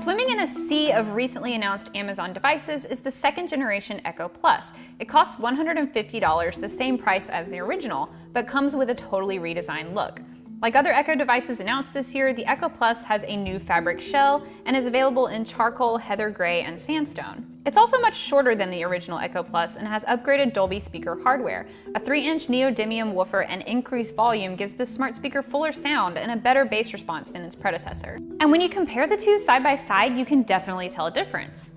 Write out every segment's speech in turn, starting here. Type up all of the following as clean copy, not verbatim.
Swimming in a sea of recently announced Amazon devices is the second generation Echo Plus. It costs $150, the same price as the original, but comes with a totally redesigned look. Like other Echo devices announced this year, the Echo Plus has a new fabric shell and is available in charcoal, heather gray, and sandstone. It's also much shorter than the original Echo Plus and has upgraded Dolby speaker hardware. A 3-inch neodymium woofer and increased volume gives this smart speaker fuller sound and a better bass response than its predecessor. And when you compare the two side by side, you can definitely tell a difference.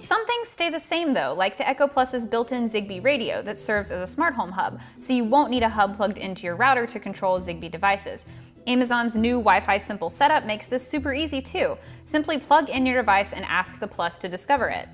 Some things stay the same though, like the Echo Plus's built-in Zigbee radio that serves as a smart home hub, so you won't need a hub plugged into your router to control Zigbee devices. Amazon's new Wi-Fi simple setup makes this super easy too. Simply plug in your device and ask the Plus to discover it.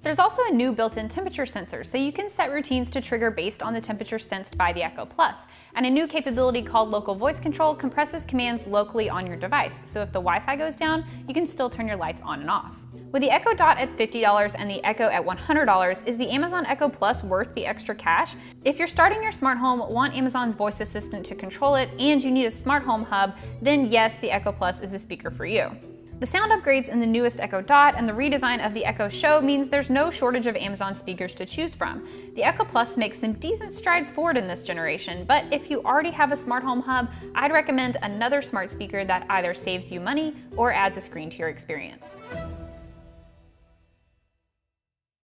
There's also a new built-in temperature sensor, so you can set routines to trigger based on the temperature sensed by the Echo Plus. And a new capability called local voice control compresses commands locally on your device, so if the Wi-Fi goes down, you can still turn your lights on and off. With the Echo Dot at $50 and the Echo at $100, is the Amazon Echo Plus worth the extra cash? If you're starting your smart home, want Amazon's voice assistant to control it, and you need a smart home hub, then yes, the Echo Plus is the speaker for you. The sound upgrades in the newest Echo Dot and the redesign of the Echo Show means there's no shortage of Amazon speakers to choose from. The Echo Plus makes some decent strides forward in this generation, but if you already have a smart home hub, I'd recommend another smart speaker that either saves you money or adds a screen to your experience.